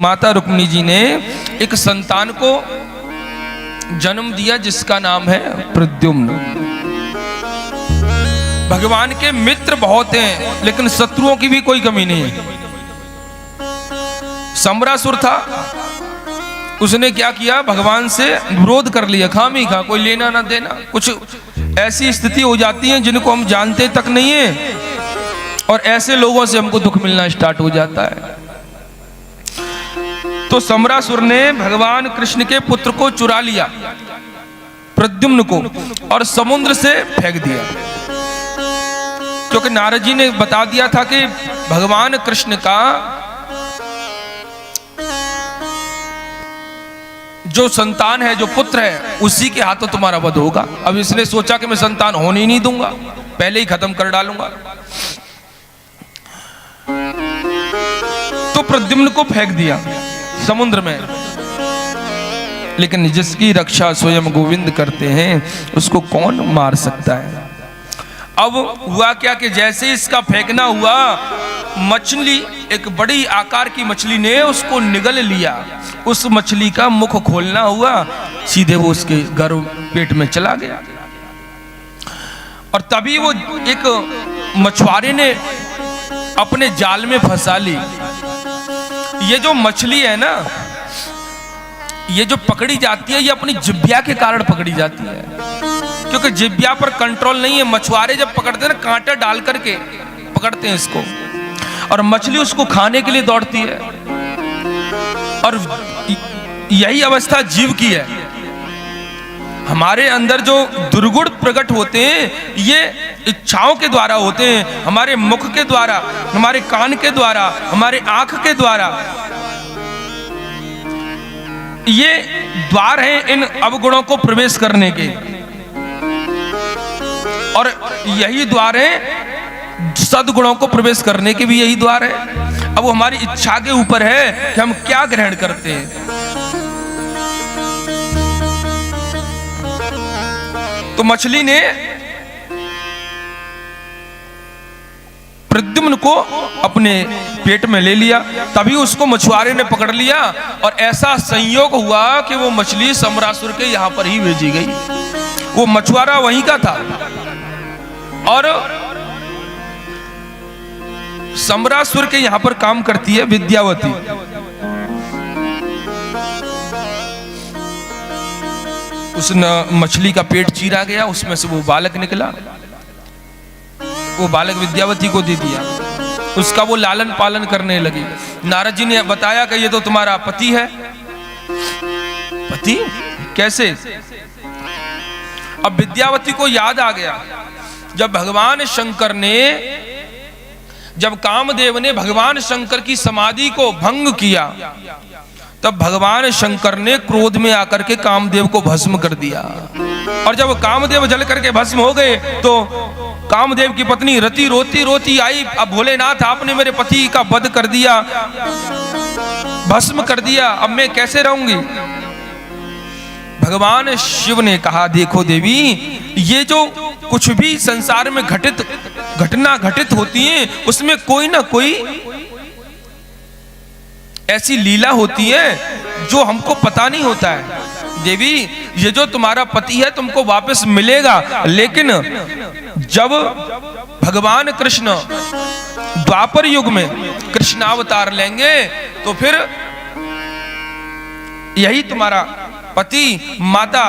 माता रुक्मिणी जी ने एक संतान को जन्म दिया जिसका नाम है प्रद्युम्न। भगवान के मित्र बहुत हैं लेकिन शत्रुओं की भी कोई कमी नहीं है। सम्रासुर था, उसने क्या किया, भगवान से विरोध कर लिया, खामी खा, कोई लेना ना देना। कुछ ऐसी स्थिति हो जाती है जिनको हम जानते तक नहीं है और ऐसे लोगों से हमको दुख मिलना स्टार्ट हो जाता है। तो सम्रासुर ने भगवान कृष्ण के पुत्र को चुरा लिया, प्रद्युम्न को, और समुद्र से फेंक दिया। क्योंकि नारद जी ने बता दिया था कि भगवान कृष्ण का जो संतान है, जो पुत्र है, उसी के हाथों तुम्हारा वध होगा। अब इसने सोचा कि मैं संतान होने ही नहीं दूंगा, पहले ही खत्म कर डालूंगा। तो प्रद्युम्न को फेंक दिया समुद्र में। लेकिन जिसकी रक्षा स्वयं गोविंद करते हैं उसको कौन मार सकता है। अब हुआ क्या कि जैसे ही इसका फेंकना हुआ, मछली, एक बड़ी आकार की मछली ने उसको निगल लिया। उस मछली का मुख खोलना हुआ, सीधे वो उसके गर्भ पेट में चला गया। और तभी वो एक मछुआरे ने अपने जाल में फंसा ली। ये जो मछली है ना, ये जो पकड़ी जाती है, ये अपनी जिह्वा के कारण पकड़ी जाती है, क्योंकि जिह्वा पर कंट्रोल नहीं है। मछुआरे जब पकड़ते हैं ना, कांटा डाल करके पकड़ते हैं इसको, और मछली उसको खाने के लिए दौड़ती है। और यही अवस्था जीव की है। हमारे अंदर जो दुर्गुण प्रकट होते हैं, ये इच्छाओं के द्वारा होते हैं, हमारे मुख के द्वारा, हमारे कान के द्वारा, हमारे आंख के द्वारा। ये द्वार हैं इन अवगुणों को प्रवेश करने के, और यही द्वार है सद्गुणों को प्रवेश करने के भी, यही द्वार है। अब वो हमारी इच्छा के ऊपर है कि हम क्या ग्रहण करते हैं। तो मछली ने प्रद्युम्न को अपने पेट में ले लिया। तभी उसको मछुआरे ने पकड़ लिया, और ऐसा संयोग हुआ कि वो मछली सम्रासुर के यहां पर ही भेजी गई। वो मछुआरा वहीं का था, और सम्रासुर के यहां पर काम करती है विद्यावती। उस मछली का पेट चीरा गया, उसमें से वो बालक निकला। वो बालक विद्यावती को दे दिया, उसका वो लालन पालन करने लगी। नारद जी ने बताया कि ये तो तुम्हारा पति है। पति कैसे? अब विद्यावती को याद आ गया, जब भगवान शंकर ने, जब कामदेव ने भगवान शंकर की समाधि को भंग किया, तब भगवान शंकर ने क्रोध में आकर के कामदेव को भस्म कर दिया। और जब कामदेव जल करके भस्म हो गए, तो कामदेव की पत्नी रति रोती रोती आई, अब भोलेनाथ आपने मेरे पति का वध कर दिया, भस्म कर दिया, अब मैं कैसे रहूंगी। भगवान शिव ने कहा, देखो देवी, ये जो कुछ भी संसार में घटना घटित होती है, उसमें कोई ना कोई ऐसी लीला होती है जो हमको पता नहीं होता है। देवी, ये जो तुम्हारा पति है तुमको वापस मिलेगा, लेकिन जब भगवान कृष्ण द्वापर युग में कृष्णावतार लेंगे, तो फिर यही तुम्हारा पति माता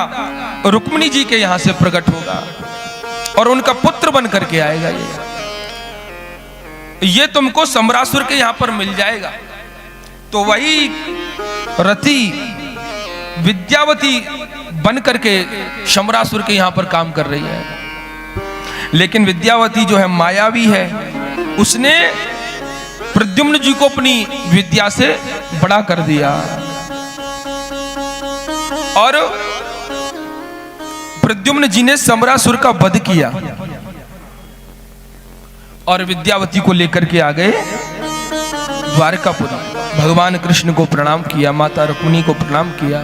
रुक्मिणी जी के यहां से प्रकट होगा और उनका पुत्र बन करके आएगा। ये तुमको सम्रासुर के यहां पर मिल जाएगा। तो वही रति विद्यावती बन करके सम्रासुर के यहां पर काम कर रही है। लेकिन विद्यावती जो है मायावी है, उसने प्रद्युम्न जी को अपनी विद्या से बड़ा कर दिया, और प्रद्युम्न जी ने सम्रासुर का वध किया, और विद्यावती को लेकर के आ गए द्वारकापुरी। भगवान कृष्ण को प्रणाम किया, माता रुक्मिणी को प्रणाम किया।